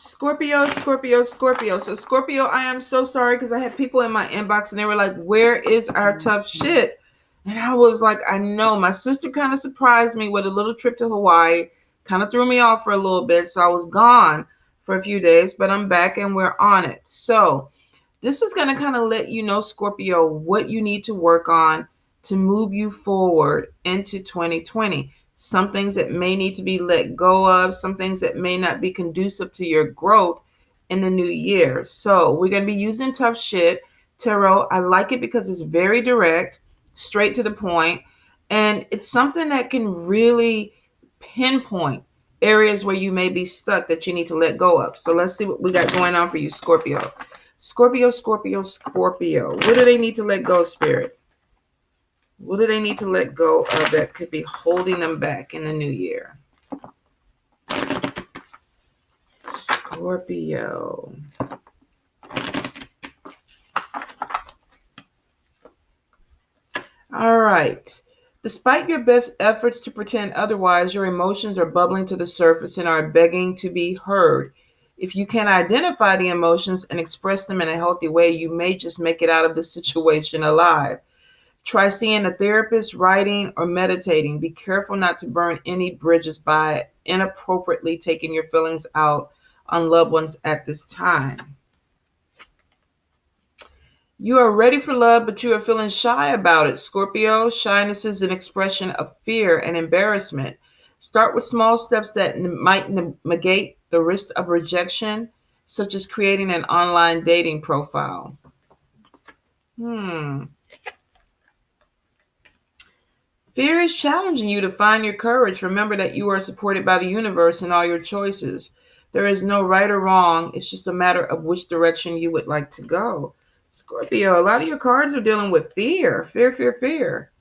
Scorpio, Scorpio, Scorpio. So Scorpio, I am so sorry because I had people in my inbox and they were like, where is our tough shit? And I was like, I know. My sister kind of surprised me with a little trip to Hawaii, kind of threw me off for a little bit. So I was gone for a few days, but I'm back and we're on it. So this is going to kind of let you know, Scorpio, what you need to work on to move you forward into 2020. Some things that may need to be let go of, some things that may not be conducive to your growth in the new year. So we're going to be using Tough Shit Tarot. I like it because it's very direct, straight to the point, and it's something that can really pinpoint areas where you may be stuck that you need to let go of. So let's see what we got going on for you, Scorpio. Scorpio, Scorpio, Scorpio. What do they need to let go, Spirit? What do they need to let go of that could be holding them back in the new year? Scorpio. All right. Despite your best efforts to pretend otherwise, your emotions are bubbling to the surface and are begging to be heard. If you can identify the emotions and express them in a healthy way, you may just make it out of the situation alive. Try seeing a therapist, writing, or meditating. Be careful not to burn any bridges by inappropriately taking your feelings out on loved ones at this time. You are ready for love, but you are feeling shy about it, Scorpio. Shyness is an expression of fear and embarrassment. Start with small steps that might negate the risk of rejection, such as creating an online dating profile. Fear is challenging you to find your courage. Remember that you are supported by the universe in all your choices. There is no right or wrong. It's just a matter of which direction you would like to go. Scorpio, a lot of your cards are dealing with fear. Fear, fear, fear.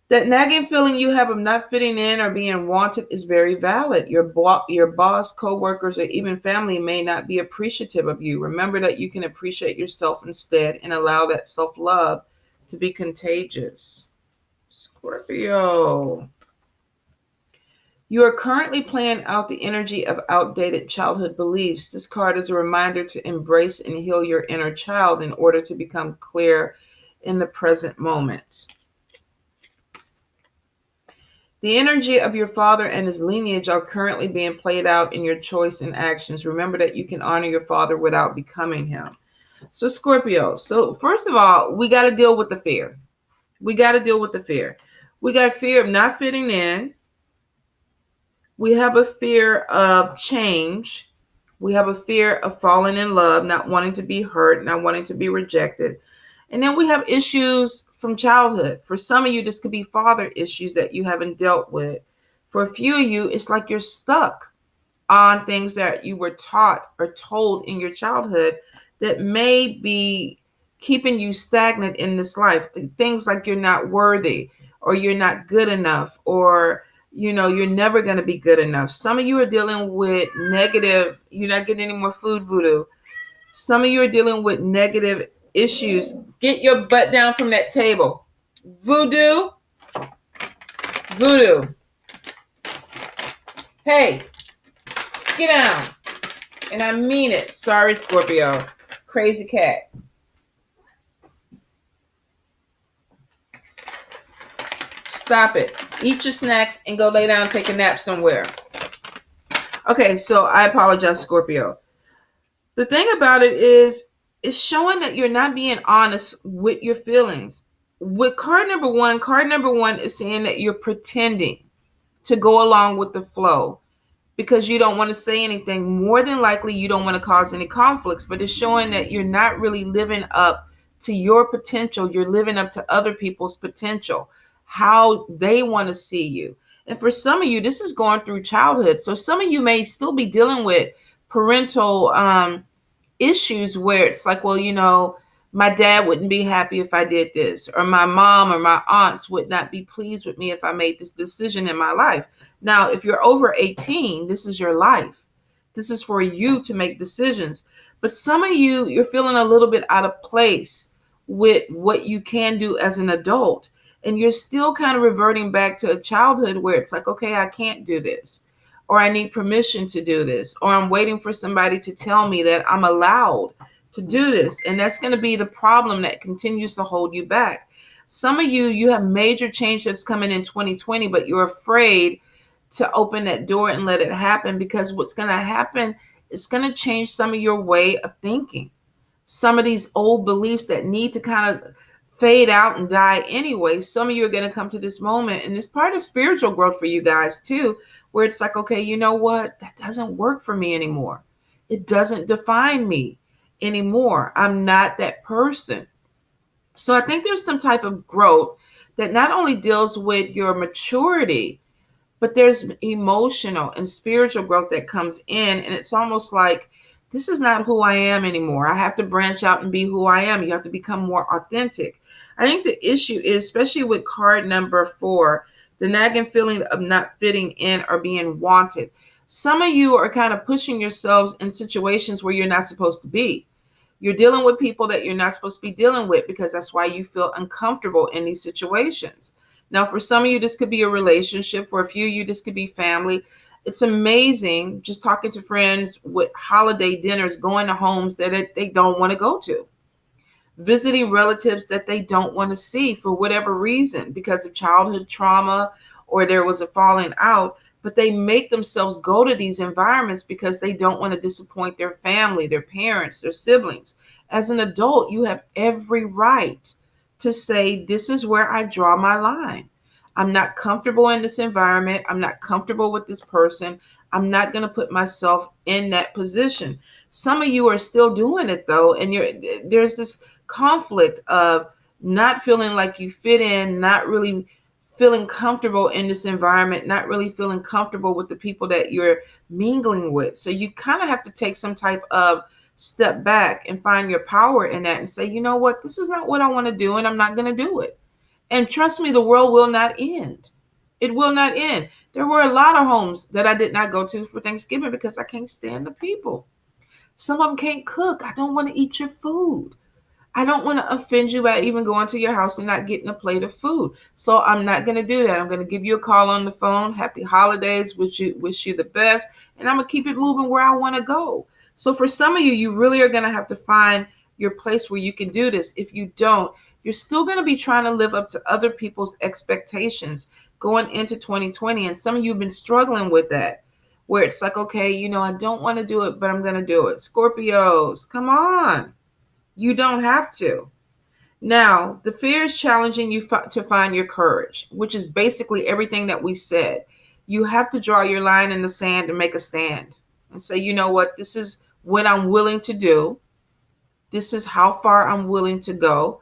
That nagging feeling you have of not fitting in or being wanted is very valid. Your boss, co-workers, or even family may not be appreciative of you. Remember that you can appreciate yourself instead and allow that self-love to be contagious. Scorpio. You are currently playing out the energy of outdated childhood beliefs. This card is a reminder to embrace and heal your inner child in order to become clear in the present moment. The energy of your father and his lineage are currently being played out in your choice and actions. Remember that you can honor your father without becoming him. So Scorpio, first of all, we got to deal with the fear. We got fear of not fitting in. We have a fear of change. We have a fear of falling in love, not wanting to be hurt, not wanting to be rejected. And then we have issues from childhood. For some of you, this could be father issues that you haven't dealt with. For a few of you, it's like you're stuck on things that you were taught or told in your childhood that may be keeping you stagnant in this life. Things like you're not worthy, or you're not good enough, or you're never going to be good enough. Some of you are dealing with negative, you're not getting any more food voodoo. Some of you are dealing with negative issues. Get your butt down from that table. Voodoo. Hey, get down. And I mean it. Sorry, Scorpio. Crazy cat. Stop it. Eat your snacks and go lay down and take a nap somewhere. Okay, so I apologize, Scorpio. The thing about it is, it's showing that you're not being honest with your feelings. With card number one is saying that you're pretending to go along with the flow because you don't want to say anything. More than likely, you don't want to cause any conflicts, but it's showing that you're not really living up to your potential. You're living up to other people's potential, how they want to see you. And for some of you, this is going through childhood. So some of you may still be dealing with parental issues where it's like, well, my dad wouldn't be happy if I did this, or my mom or my aunts would not be pleased with me if I made this decision in my life. Now, if you're over 18, this is your life. This is for you to make decisions. But some of you, you're feeling a little bit out of place with what you can do as an adult. And you're still kind of reverting back to a childhood where it's like, okay, I can't do this. or I need permission to do this, or I'm waiting for somebody to tell me that I'm allowed to do this. And that's going to be the problem that continues to hold you back. Some of you have major change that's coming in 2020, but you're afraid to open that door and let it happen, because what's going to happen is going to change some of your way of thinking. Some of these old beliefs that need to kind of fade out and die anyway. Some of you are going to come to this moment, and it's part of spiritual growth for you guys too, where it's like, okay, you know what? That doesn't work for me anymore. It doesn't define me anymore. I'm not that person. So I think there's some type of growth that not only deals with your maturity, but there's emotional and spiritual growth that comes in. And it's almost like, this is not who I am anymore. I have to branch out and be who I am. You have to become more authentic. I think the issue is, especially with card number 4, the nagging feeling of not fitting in or being wanted. Some of you are kind of pushing yourselves in situations where you're not supposed to be. You're dealing with people that you're not supposed to be dealing with, because that's why you feel uncomfortable in these situations. Now, for some of you, this could be a relationship. For a few of you, this could be family. It's amazing just talking to friends with holiday dinners, going to homes that they don't want to go to, visiting relatives that they don't want to see for whatever reason, because of childhood trauma or there was a falling out. But they make themselves go to these environments because they don't want to disappoint their family, their parents, their siblings. As an adult, you have every right to say, this is where I draw my line. I'm not comfortable in this environment. I'm not comfortable with this person. I'm not going to put myself in that position. Some of you are still doing it though, and there's this conflict of not feeling like you fit in, not really feeling comfortable in this environment, not really feeling comfortable with the people that you're mingling with. So you kind of have to take some type of step back and find your power in that and say, you know what, this is not what I want to do, and I'm not going to do it. And trust me, the world will not end. It will not end. There were a lot of homes that I did not go to for Thanksgiving because I can't stand the people. Some of them can't cook. I don't want to eat your food. I don't want to offend you by even going to your house and not getting a plate of food. So I'm not going to do that. I'm going to give you a call on the phone. Happy holidays. Wish you the best. And I'm going to keep it moving where I want to go. So for some of you, you really are going to have to find your place where you can do this. If you don't, you're still going to be trying to live up to other people's expectations going into 2020. And some of you have been struggling with that, where it's like, okay, I don't want to do it, but I'm going to do it. Scorpios, come on. You don't have to. Now, the fear is challenging you to find your courage, which is basically everything that we said. You have to draw your line in the sand and make a stand and say, you know what, this is what I'm willing to do. This is how far I'm willing to go.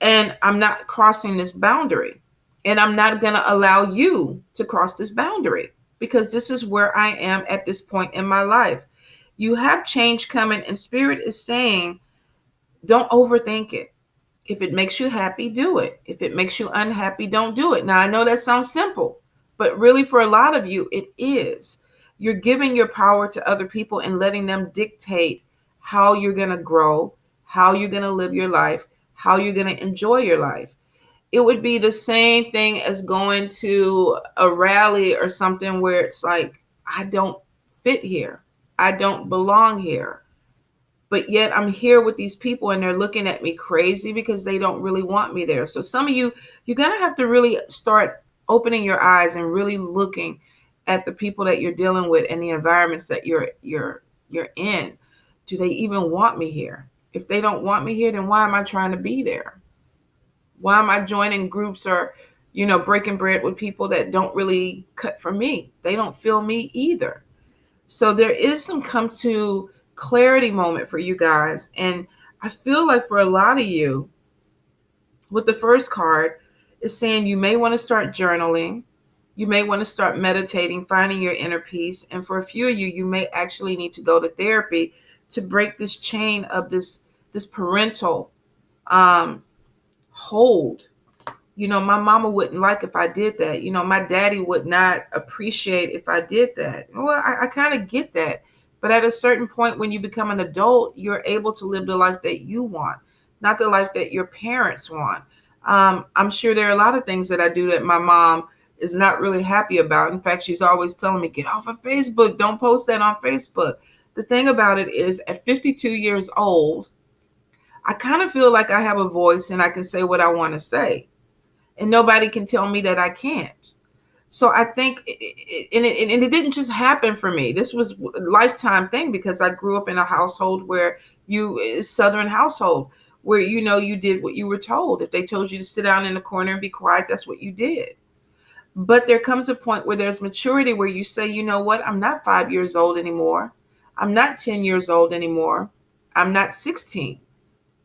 And I'm not crossing this boundary. And I'm not going to allow you to cross this boundary, because this is where I am at this point in my life. You have change coming, and Spirit is saying, don't overthink it. If it makes you happy, do it. If it makes you unhappy, don't do it. Now, I know that sounds simple, but really for a lot of you, it is. You're giving your power to other people and letting them dictate how you're going to grow, how you're going to live your life, how you're going to enjoy your life. It would be the same thing as going to a rally or something where it's like, I don't fit here. I don't belong here. But yet I'm here with these people and they're looking at me crazy because they don't really want me there. So some of you're going to have to really start opening your eyes and really looking at the people that you're dealing with and the environments that you're in. Do they even want me here? If they don't want me here, then why am I trying to be there? Why am I joining groups or, breaking bread with people that don't really cut for me? They don't feel me either. So there is some come to clarity moment for you guys. And I feel like for a lot of you, with the first card, is saying you may want to start journaling. You may want to start meditating, finding your inner peace. And for a few of you, you may actually need to go to therapy to break this chain of this parental hold. My mama wouldn't like if I did that. My daddy would not appreciate if I did that. Well, I kind of get that. But at a certain point, when you become an adult, you're able to live the life that you want, not the life that your parents want. I'm sure there are a lot of things that I do that my mom is not really happy about. In fact, she's always telling me, get off of Facebook. Don't post that on Facebook. The thing about it is, at 52 years old, I kind of feel like I have a voice and I can say what I want to say. And nobody can tell me that I can't. So I think, and it didn't just happen for me. This was a lifetime thing because I grew up in a household where Southern household, where, you did what you were told. If they told you to sit down in the corner and be quiet, that's what you did. But there comes a point where there's maturity where you say, you know what, I'm not 5 years old anymore. I'm not 10 years old anymore. I'm not 16.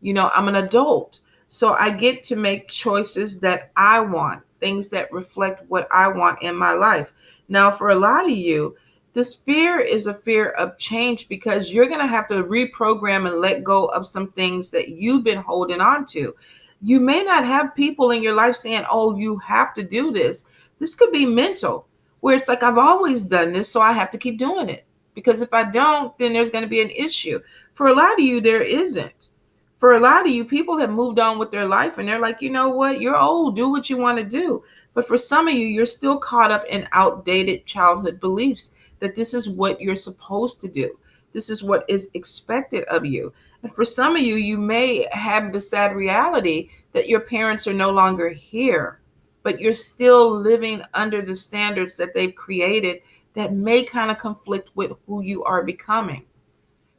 I'm an adult. So I get to make choices that I want, things that reflect what I want in my life. Now, for a lot of you, this fear is a fear of change because you're going to have to reprogram and let go of some things that you've been holding on to. You may not have people in your life saying, oh, you have to do this. This could be mental, where it's like, I've always done this, so I have to keep doing it. Because if I don't, then there's going to be an issue. For a lot of you, there isn't. For a lot of you, people have moved on with their life and they're like, you know what? You're old. Do what you want to do. But for some of you, you're still caught up in outdated childhood beliefs that this is what you're supposed to do. This is what is expected of you. And for some of you, you may have the sad reality that your parents are no longer here, but you're still living under the standards that they've created that may kind of conflict with who you are becoming.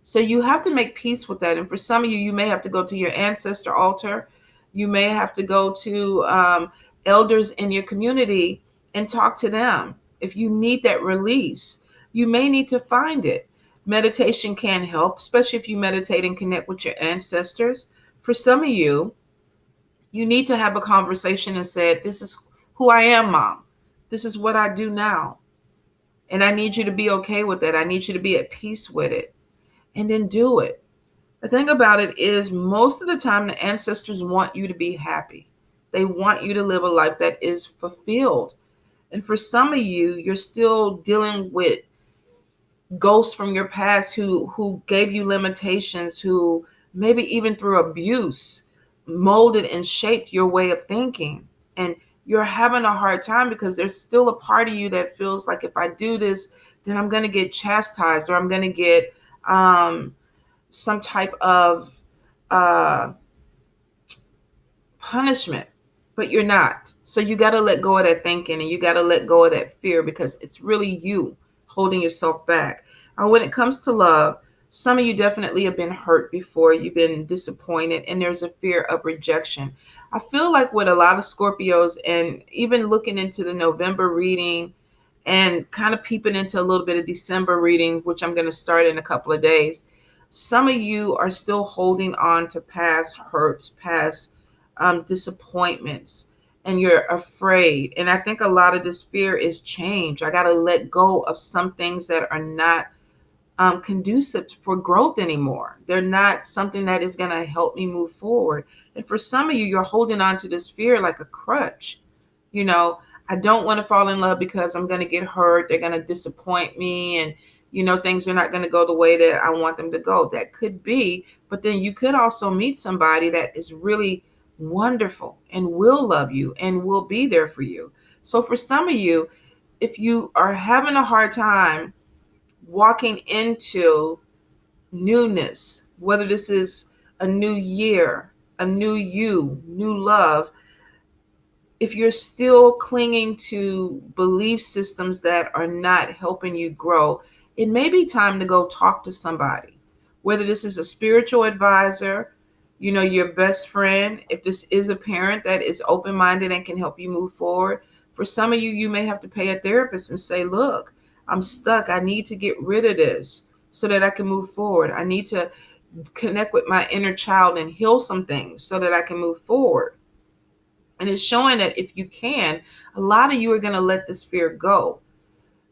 So you have to make peace with that. And for some of you, you may have to go to your ancestor altar. You may have to go to elders in your community and talk to them. If you need that release, you may need to find it. Meditation can help, especially if you meditate and connect with your ancestors. For some of you, you need to have a conversation and say, this is who I am, Mom. This is what I do now. And I need you to be okay with that. I need you to be at peace with it. And then do it. The thing about it is, most of the time, the ancestors want you to be happy. They want you to live a life that is fulfilled. And for some of you, you're still dealing with ghosts from your past who gave you limitations, who maybe even through abuse molded and shaped your way of thinking. And you're having a hard time because there's still a part of you that feels like, if I do this, then I'm going to get chastised, or I'm going to get some type of punishment, but you're not. So you got to let go of that thinking, and you got to let go of that fear, because it's really you holding yourself back. And when it comes to love, some of you definitely have been hurt before. You've been disappointed, and there's a fear of rejection. I feel like with a lot of Scorpios, and even looking into the November reading and kind of peeping into a little bit of December reading, which I'm going to start in a couple of days, some of you are still holding on to past hurts, past disappointments, and you're afraid. And I think a lot of this fear is change. I got to let go of some things that are not conducive for growth anymore. They're not something that is going to help me move forward. And for some of you, you're holding on to this fear like a crutch. I don't want to fall in love because I'm going to get hurt. They're going to disappoint me. And, things are not going to go the way that I want them to go. That could be. But then you could also meet somebody that is really wonderful and will love you and will be there for you. So for some of you, if you are having a hard time walking into newness, whether this is a new year, a new you, new love, if you're still clinging to belief systems that are not helping you grow, it may be time to go talk to somebody. Whether this is a spiritual advisor, your best friend, if this is a parent that is open-minded and can help you move forward. For some of you, you may have to pay a therapist and say, look, I'm stuck. I need to get rid of this so that I can move forward. I need to connect with my inner child and heal some things so that I can move forward. And it's showing that if you can, a lot of you are going to let this fear go.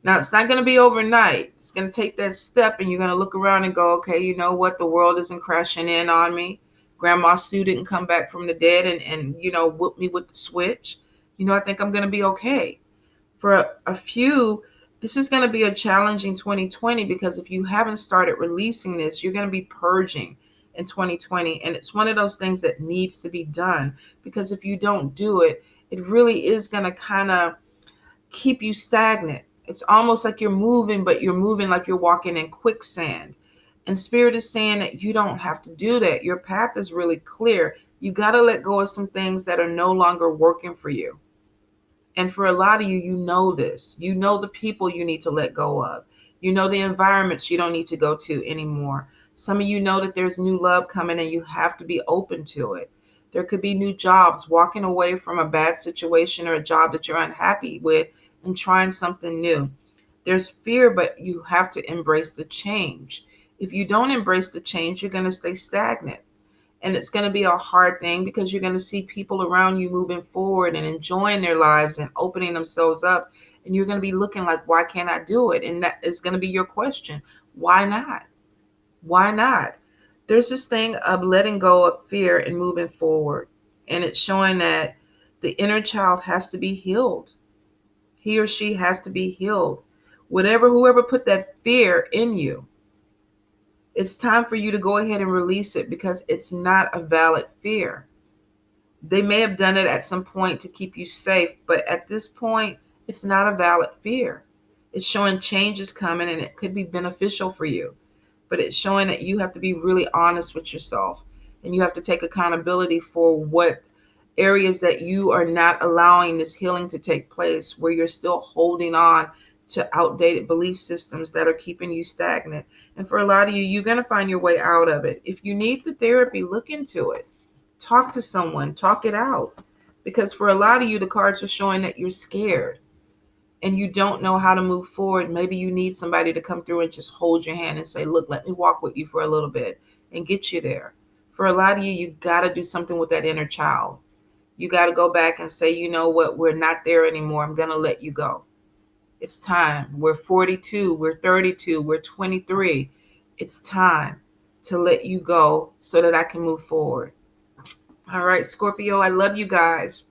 Now, it's not going to be overnight. It's going to take that step, and you're going to look around and go, okay, you know what? The world isn't crashing in on me. Grandma Sue didn't come back from the dead and whoop me with the switch. I think I'm going to be okay. For a few, this is going to be a challenging 2020, because if you haven't started releasing this, you're going to be purging in 2020. And it's one of those things that needs to be done, because if you don't do it, it really is going to kind of keep you stagnant. It's almost like you're moving, but you're moving like you're walking in quicksand. And Spirit is saying that you don't have to do that. Your path is really clear. You got to let go of some things that are no longer working for you. And for a lot of you, you know this. You know the people you need to let go of. You know the environments you don't need to go to anymore. Some of you know that there's new love coming and you have to be open to it. There could be new jobs, walking away from a bad situation or a job that you're unhappy with and trying something new. There's fear, but you have to embrace the change. If you don't embrace the change, you're going to stay stagnant. And it's going to be a hard thing because you're going to see people around you moving forward and enjoying their lives and opening themselves up. And you're going to be looking like, why can't I do it? And that is going to be your question. Why not? Why not? There's this thing of letting go of fear and moving forward. And it's showing that the inner child has to be healed. He or she has to be healed. Whoever put that fear in you, it's time for you to go ahead and release it because it's not a valid fear. They may have done it at some point to keep you safe, but at this point, it's not a valid fear. It's showing change is coming and it could be beneficial for you, but it's showing that you have to be really honest with yourself and you have to take accountability for what areas that you are not allowing this healing to take place, where you're still holding on to outdated belief systems that are keeping you stagnant. And for a lot of you, you're going to find your way out of it. If you need the therapy, look into it. Talk to someone, talk it out. Because for a lot of you, the cards are showing that you're scared and you don't know how to move forward. Maybe you need somebody to come through and just hold your hand and say, look, let me walk with you for a little bit and get you there. For a lot of you, you got to do something with that inner child. You got to go back and say, you know what, we're not there anymore. I'm going to let you go. It's time. We're 42, we're 32, we're 23. It's time to let you go so that I can move forward. All right, Scorpio, I love you guys.